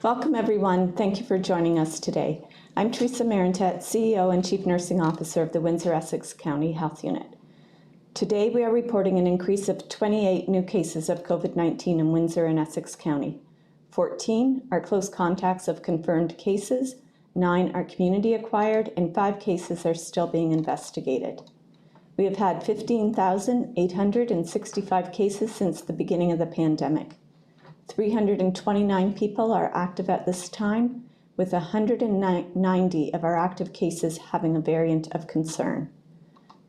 Welcome everyone. Thank you for joining us today. I'm Teresa Marantet, CEO and Chief Nursing Officer of the Windsor-Essex County Health Unit. Today we are reporting an increase of 28 new cases of COVID-19 in Windsor and Essex County. 14 are close contacts of confirmed cases, 9 are community acquired, and 5 cases are still being investigated. We have had 15,865 cases since the beginning of the pandemic. 329 people are active at this time, with 190 of our active cases having a variant of concern.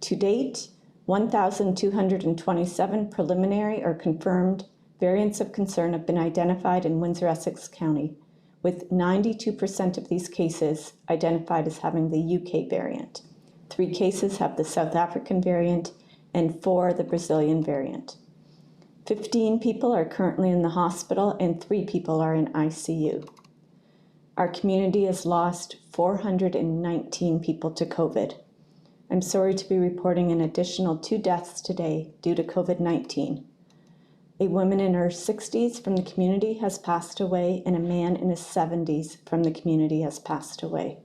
To date, 1,227 preliminary or confirmed variants of concern have been identified in Windsor-Essex County, with 92% of these cases identified as having the UK variant. 3 cases have the South African variant and 4 the Brazilian variant. 15 people are currently in the hospital and 3 people are in ICU. Our community has lost 419 people to COVID. I'm sorry to be reporting an additional 2 deaths today due to COVID-19. A woman in her 60s from the community has passed away, and a man in his 70s from the community has passed away.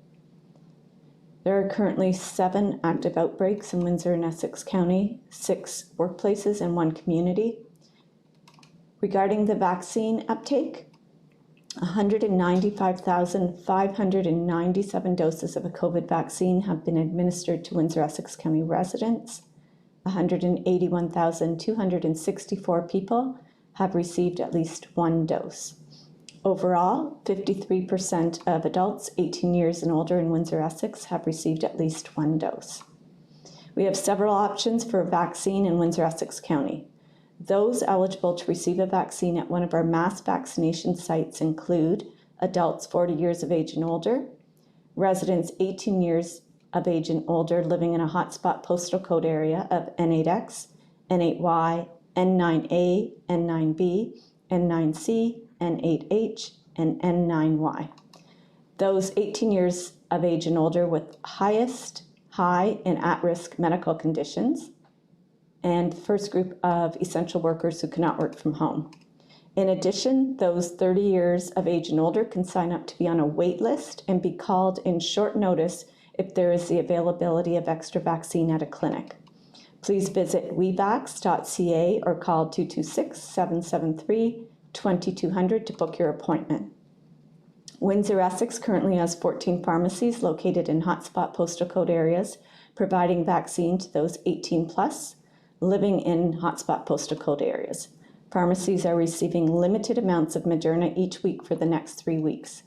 There are currently 7 active outbreaks in Windsor and Essex County, 6 workplaces and 1 community. Regarding the vaccine uptake, 195,597 doses of a COVID vaccine have been administered to Windsor-Essex County residents. 181,264 people have received at least 1 dose. Overall, 53% of adults 18 years and older in Windsor-Essex have received at least 1 dose. We have several options for a vaccine in Windsor-Essex County. Those eligible to receive a vaccine at one of our mass vaccination sites include adults 40 years of age and older, residents 18 years of age and older living in a hotspot postal code area of N8X, N8Y, N9A, N9B, N9C, N8H, and N9Y. Those 18 years of age and older with highest, high, and at-risk medical conditions, and the first group of essential workers who cannot work from home. In addition, those 30 years of age and older can sign up to be on a wait list and be called in short notice if there is the availability of extra vaccine at a clinic. Please visit wevax.ca or call 226-773-2200 to book your appointment. Windsor-Essex currently has 14 pharmacies located in hotspot postal code areas, providing vaccine to those 18 plus living in hotspot postal code areas. Pharmacies are receiving limited amounts of Moderna each week for the next 3 weeks.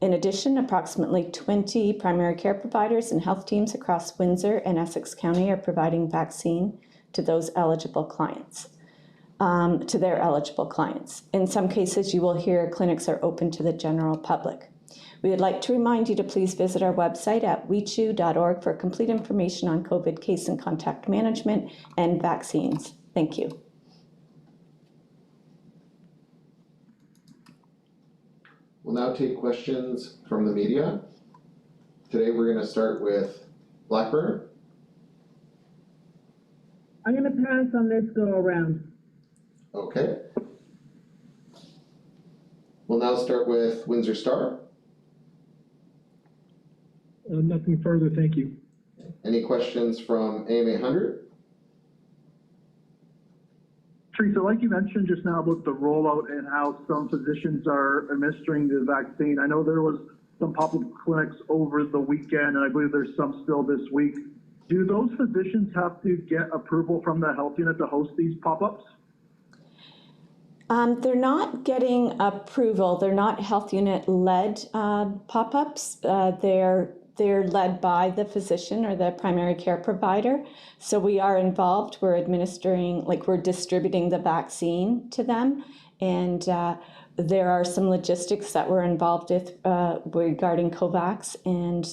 In addition, approximately 20 primary care providers and health teams across Windsor and Essex County are providing vaccine to those eligible clients, to their eligible clients. In some cases, you will hear clinics are open to the general public. We would like to remind you to please visit our website at wechu.org for complete information on COVID case and contact management and vaccines. Thank you. We'll now take questions from the media. Today we're going to start with Blackburn. I'm going to pass on this go around. Okay. We'll now start with Windsor Star. Nothing further, thank you. Any questions from AMA 100? Teresa, like you mentioned just now about the rollout and how some physicians are administering the vaccine, I know there was some pop-up clinics over the weekend, and I believe there's some still this week. Do those physicians have to get approval from the health unit to host these pop-ups? They're not getting approval. They're not health unit led pop-ups. They're led by the physician or the primary care provider. So we are involved. We're administering, we're distributing the vaccine to them. And there are some logistics that we're involved with regarding COVAX and,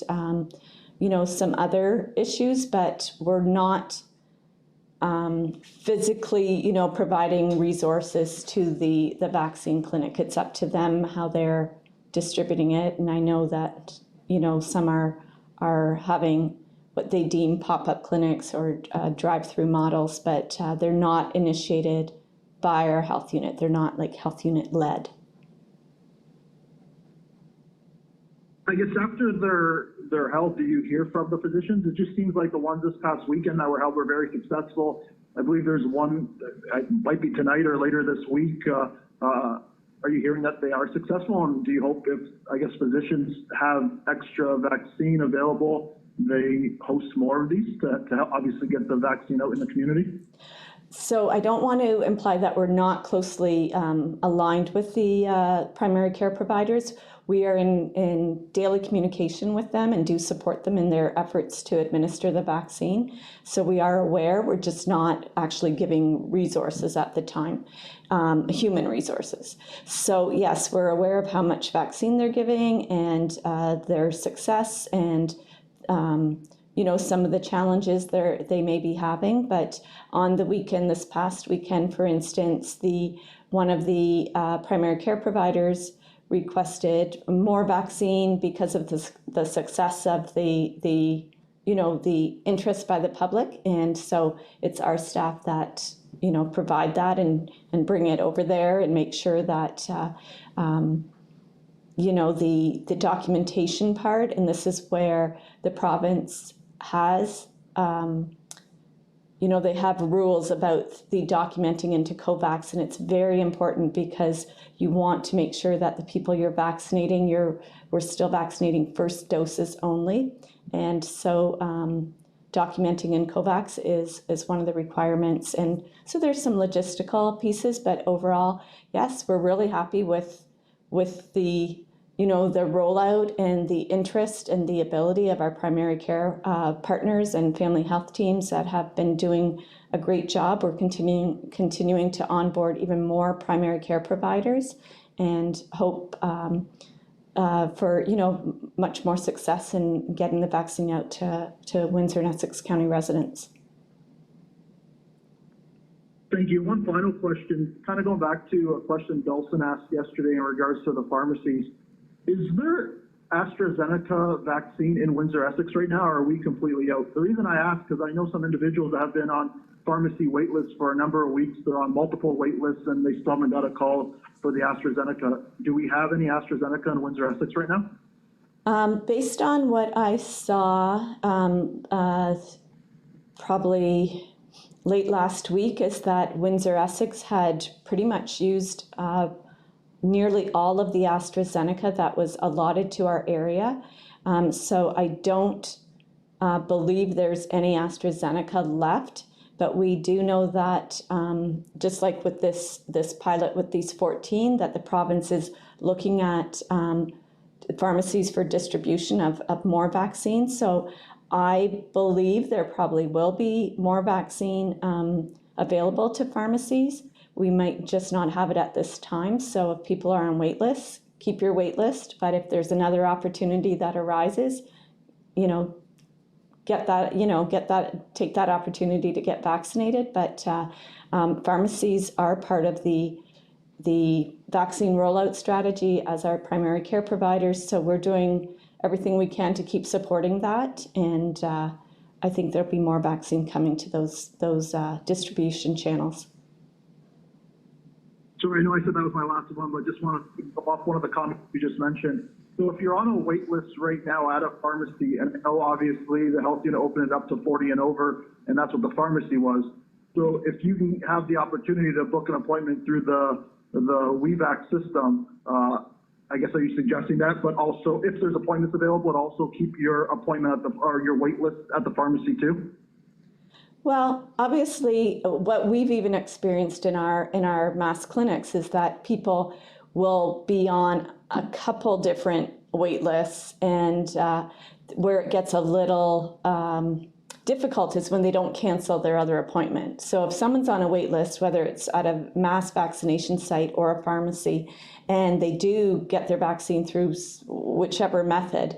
some other issues, but we're not physically, providing resources to the vaccine clinic. It's up to them how they're distributing it. And I know that some are having what they deem pop-up clinics or drive-through models, but they're not initiated by our health unit. They're not health unit led. I guess after their held, do you hear from the physicians? It just seems like the ones this past weekend that were held were very successful. I believe there's one, it might be tonight or later this week. Are you hearing that they are successful? And do you hope if, I guess, physicians have extra vaccine available, they host more of these to help obviously get the vaccine out in the community? So I don't want to imply that we're not closely aligned with the primary care providers. We are in daily communication with them and do support them in their efforts to administer the vaccine. So we are aware, we're just not actually giving resources at the time, human resources. So yes, we're aware of how much vaccine they're giving and their success and some of the challenges they may be having. But on the weekend, this past weekend, for instance, one of the primary care providers requested more vaccine because of the success of the interest by the public. And so it's our staff that, provide that and bring it over there and make sure that, the documentation part, and this is where the province has, they have rules about the documenting into COVAX, and it's very important because you want to make sure that the people you're vaccinating, we're still vaccinating first doses only. And so documenting in COVAX is one of the requirements. And so there's some logistical pieces, but overall, yes, we're really happy with the the rollout and the interest and the ability of our primary care partners and family health teams that have been doing a great job. We're continuing to onboard even more primary care providers and hope for much more success in getting the vaccine out to Windsor and Essex County residents. Thank you. One final question, kind of going back to a question Dawson asked yesterday in regards to the pharmacies. Is there AstraZeneca vaccine in Windsor-Essex right now, or are we completely out? The reason I ask, because I know some individuals that have been on pharmacy wait lists for a number of weeks. They're on multiple wait lists, and they still haven't got a call for the AstraZeneca. Do we have any AstraZeneca in Windsor-Essex right now? Based on what I saw, probably late last week, is that Windsor-Essex had pretty much used nearly all of the AstraZeneca that was allotted to our area. So I don't believe there's any AstraZeneca left, but we do know that just like with this pilot with these 14, that the province is looking at pharmacies for distribution of more vaccines. So I believe there probably will be more vaccine available to pharmacies. We might just not have it at this time. So if people are on wait lists, keep your wait list. But if there's another opportunity that arises, take that opportunity to get vaccinated. But pharmacies are part of the vaccine rollout strategy as our primary care providers. So we're doing everything we can to keep supporting that. And I think there'll be more vaccine coming to those distribution channels. So I know I said that was my last one, but just want to go off one of the comments you just mentioned. So if you're on a wait list right now at a pharmacy, and I know obviously the health unit opened it up to 40 and over, and that's what the pharmacy was. So if you can have the opportunity to book an appointment through the WeVac system, I guess, are you suggesting that? But also, if there's appointments available, and also keep your appointment or your wait list at the pharmacy too? Well, obviously, what we've even experienced in our mass clinics is that people will be on a couple different wait lists, and where it gets a little difficult is when they don't cancel their other appointment. So if someone's on a wait list, whether it's at a mass vaccination site or a pharmacy, and they do get their vaccine through whichever method,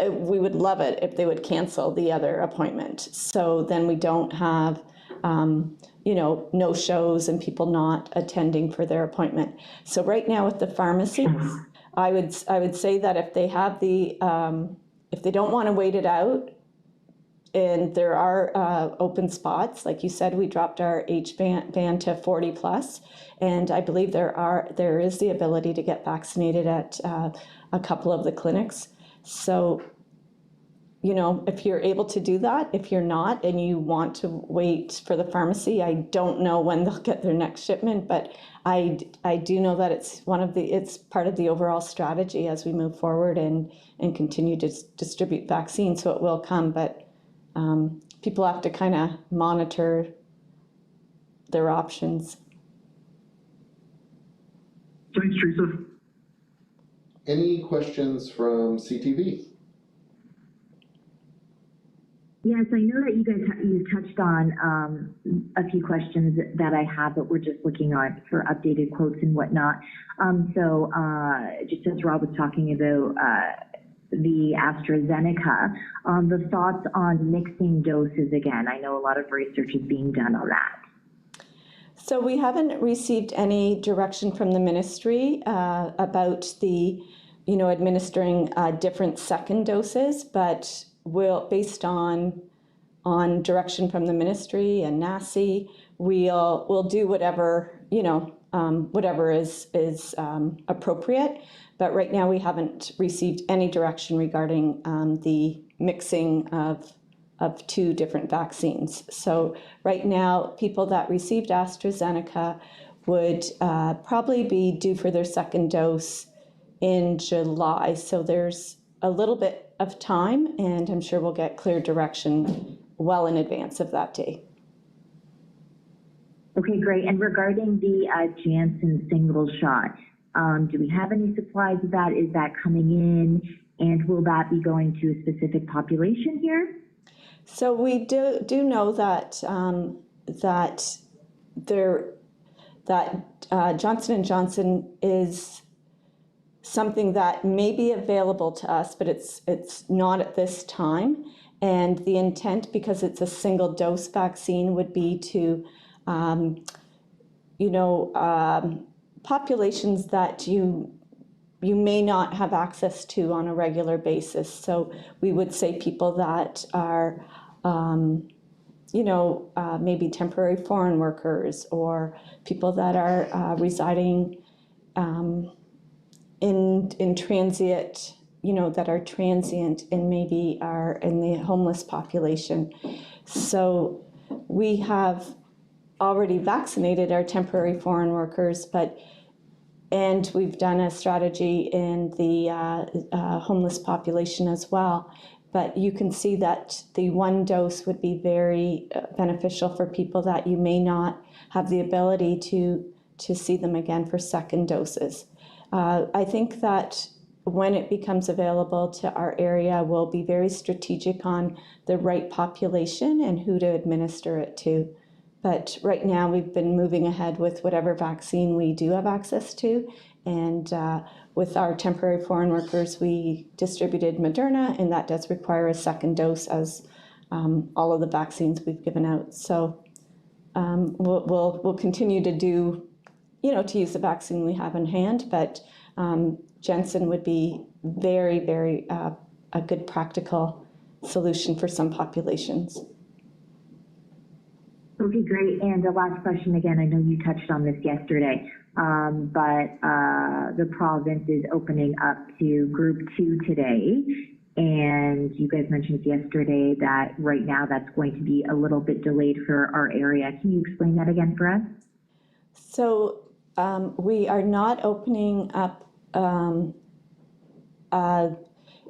we would love it if they would cancel the other appointment. So then we don't have, no shows and people not attending for their appointment. So right now with the pharmacies, I would say that if they have if they don't want to wait it out, and there are open spots. Like you said, we dropped our age band to 40 plus, and I believe there is the ability to get vaccinated at a couple of the clinics. So, you know, if you're able to do that, if you're not and you want to wait for the pharmacy, I don't know when they'll get their next shipment, but I do know that it's part of the overall strategy as we move forward and continue to distribute vaccines. So it will come, but people have to kind of monitor their options. Thanks, Teresa. Any questions from CTV? Yes, I know that you guys you touched on a few questions that I have, but we're just looking on for updated quotes and whatnot. So just as Rob was talking about the AstraZeneca, the thoughts on mixing doses again. I know a lot of research is being done on that. So we haven't received any direction from the ministry about the, you know, administering different second doses, but based on direction from the ministry and NACI, we'll do whatever, you know, whatever is appropriate. But right now we haven't received any direction regarding the mixing of two different vaccines. So right now, people that received AstraZeneca would probably be due for their second dose in July. So there's a little bit of time, and I'm sure we'll get clear direction well in advance of that day. Okay, great. And regarding the Janssen single shot, do we have any supplies of that? Is that coming in? And will that be going to a specific population here? So we do know that Johnson & Johnson is something that may be available to us, but it's not at this time. And the intent, because it's a single dose vaccine, would be to, populations that you may not have access to on a regular basis. So we would say people that are, maybe temporary foreign workers or people that are residing in transit, that are transient and maybe are in the homeless population. So we have already vaccinated our temporary foreign workers, and we've done a strategy in the homeless population as well. But you can see that the one dose would be very beneficial for people that you may not have the ability to see them again for second doses. I think that when it becomes available to our area, we'll be very strategic on the right population and who to administer it to. But right now, we've been moving ahead with whatever vaccine we do have access to. And with our temporary foreign workers, we distributed Moderna, and that does require a second dose, as all of the vaccines we've given out. So we'll continue to do, to use the vaccine we have in hand. But Janssen would be very, very a good practical solution for some populations. Okay, great. And the last question, again, I know you touched on this yesterday, but the province is opening up to Group 2 today. And you guys mentioned yesterday that right now that's going to be a little bit delayed for our area. Can you explain that again for us? So we are not opening up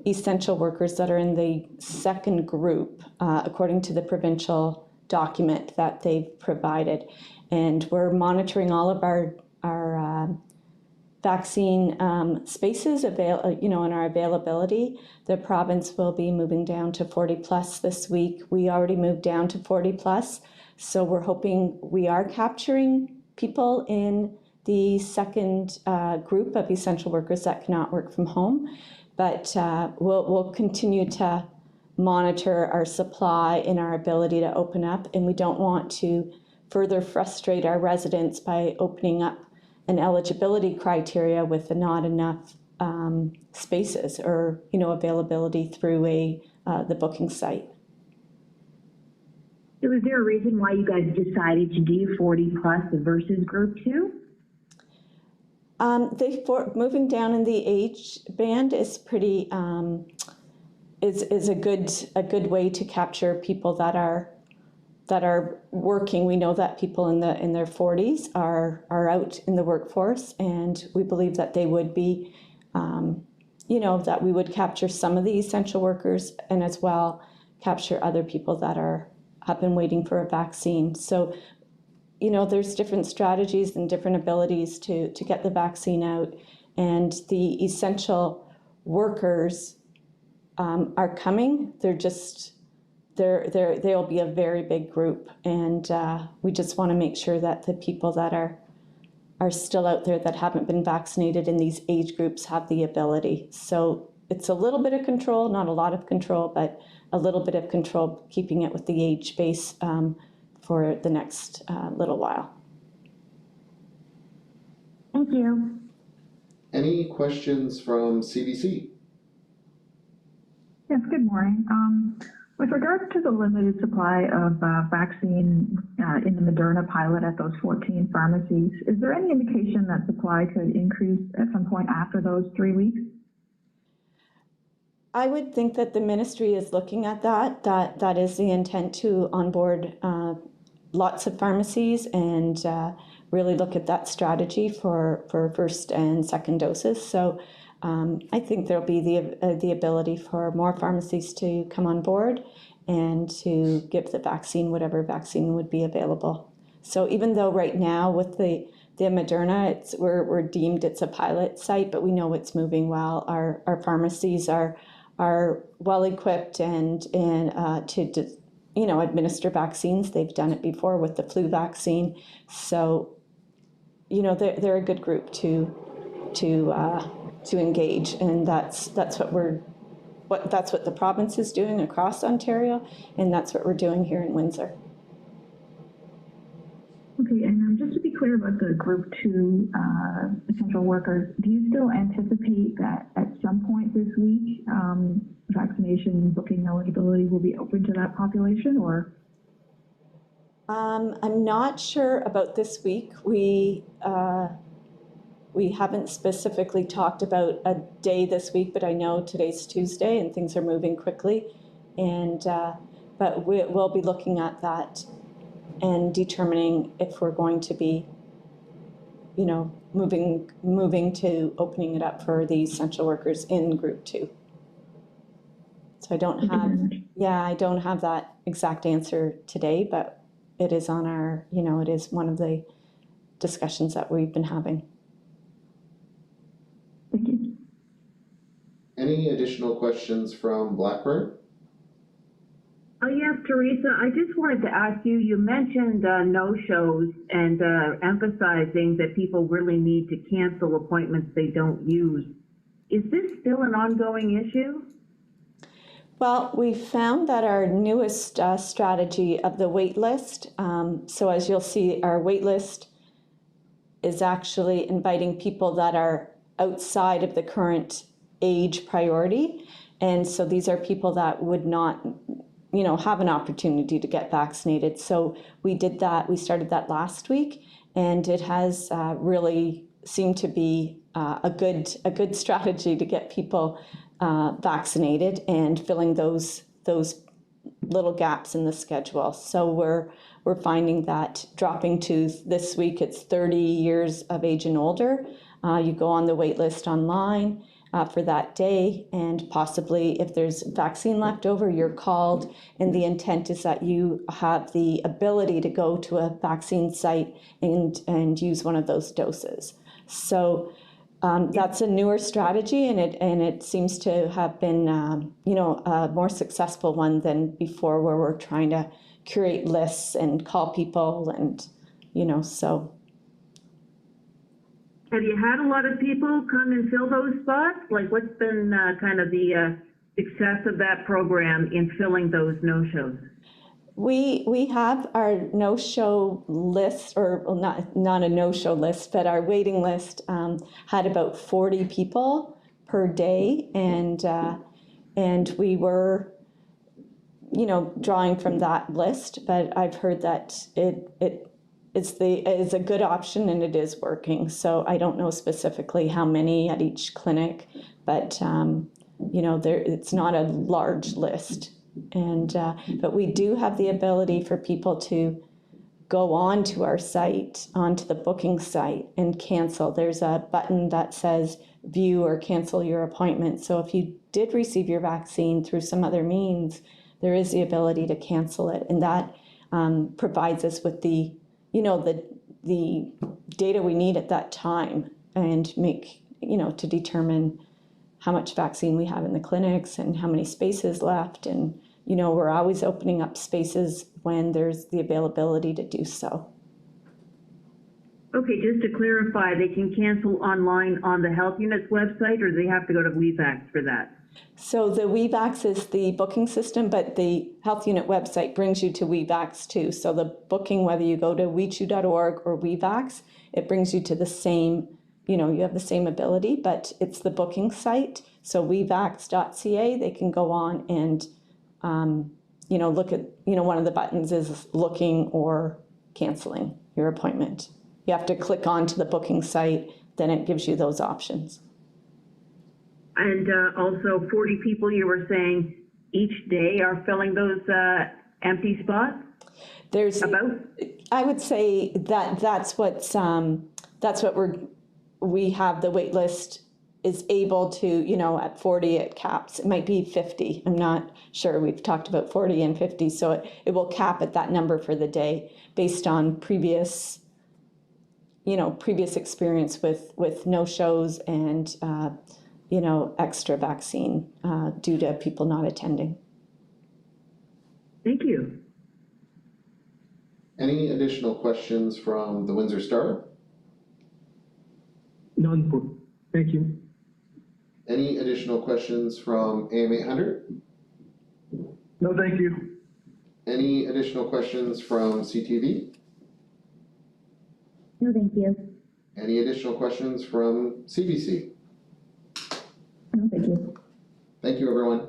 essential workers that are in the second group, according to the provincial document that they've provided. And we're monitoring all of our vaccine spaces and our availability. The province will be moving down to 40 plus this week. We already moved down to 40 plus. So we're hoping we are capturing people in the second group of essential workers that cannot work from home. But we'll continue to monitor our supply and our ability to open up. And we don't want to further frustrate our residents by opening up an eligibility criteria with not enough spaces or availability through the booking site. So is there a reason why you guys decided to do 40 plus versus group 2? Moving down in the age band is pretty is a good way to capture people that are working. We know that people in their 40s are out in the workforce, and we believe that they would be, that we would capture some of the essential workers, and as well capture other people that have been waiting for a vaccine. So, there's different strategies and different abilities to get the vaccine out, and the essential workers are coming. They'll be a very big group, and we just want to make sure that the people that are still out there that haven't been vaccinated in these age groups have the ability. So it's a little bit of control, not a lot of control, but a little bit of control, keeping it with the age base for the next little while. Thank you. Any questions from CBC? Yes, good morning. With regard to the limited supply of vaccine in the Moderna pilot at those 14 pharmacies, is there any indication that supply could increase at some point after those 3 weeks? I would think that the ministry is looking at that is the intent, to onboard lots of pharmacies and really look at that strategy for first and second doses. So I think there'll be the ability for more pharmacies to come on board and to give the vaccine, whatever vaccine would be available. So even though right now with the Moderna, we're deemed it's a pilot site, but we know it's moving well. Our pharmacies are well equipped and to administer vaccines. They've done it before with the flu vaccine. So they're a good group to engage, and that's what the province is doing across Ontario, and that's what we're doing here in Windsor. Okay, and just to be clear about the group 2 essential workers, do you still anticipate that at some point this week, vaccination booking eligibility will be open to that population, or? I'm not sure about this week. We haven't specifically talked about a day this week, but I know today's Tuesday and things are moving quickly. And but we'll be looking at that and determining if we're going to be, moving to opening it up for the essential workers in group 2. So I don't have that exact answer today, but it is on our, it is one of the discussions that we've been having. Thank you. Any additional questions from Blackburn? Yes, Teresa, I just wanted to ask you, you mentioned no-shows and emphasizing that people really need to cancel appointments they don't use. Is this still an ongoing issue? Well, we found that our newest strategy of the wait list, so as you'll see, our wait list is actually inviting people that are outside of the current age priority. And so these are people that would not, have an opportunity to get vaccinated. So we did that, we started that last week, and it has really seemed to be a good strategy to get people vaccinated and filling those little gaps in the schedule. So we're finding that dropping to this week, it's 30 years of age and older. You go on the wait list online for that day, and possibly if there's vaccine left over, you're called, and the intent is that you have the ability to go to a vaccine site and use one of those doses. So that's a newer strategy, and it seems to have been a more successful one than before, where we're trying to curate lists and call people, and so. Have you had a lot of people come and fill those spots? Like, what's been kind of the success of that program in filling those no-shows? We have our no-show list, or well, not a no-show list, but our waiting list had about 40 people per day, and we were, you know, drawing from that list, but I've heard that it's a good option and it is working. So I don't know specifically how many at each clinic, but you know, it's not a large list. And but we do have the ability for people to go on to our site, onto the booking site, and cancel. There's a button that says view or cancel your appointment. So if you did receive your vaccine through some other means, there is the ability to cancel it, and that provides us with the, you know, the data we need at that time, and make, you know, to determine how much vaccine we have in the clinics and how many spaces left. And, you know, we're always opening up spaces when there's the availability to do so. Okay, just to clarify, they can cancel online on the health unit's website, or they have to go to WeVax for that? So the WeVax is the booking system, but the health unit website brings you to WeVax too. So the booking, whether you go to wechu.org or WeVax, it brings you to the same, you know, you have the same ability, but it's the booking site. So wevax.ca, they can go on and, you know, look at, you know, one of the buttons is looking or canceling your appointment. You have to click onto the booking site, then it gives you those options. And also 40 people, you were saying, each day are filling those empty spots? There's, About? I would say that that's what we have the wait list is able to, you know, at 40 it caps. It might be 50. I'm not sure. We've talked about 40 and 50. So it will cap at that number for the day based on previous, you know, previous experience with no shows and, you know, extra vaccine due to people not attending. Thank you. Any additional questions from the Windsor Star? None, thank you. Any additional questions from AM 800? No, thank you. Any additional questions from CTV? No, thank you. Any additional questions from CBC? No, thank you. Thank you, everyone.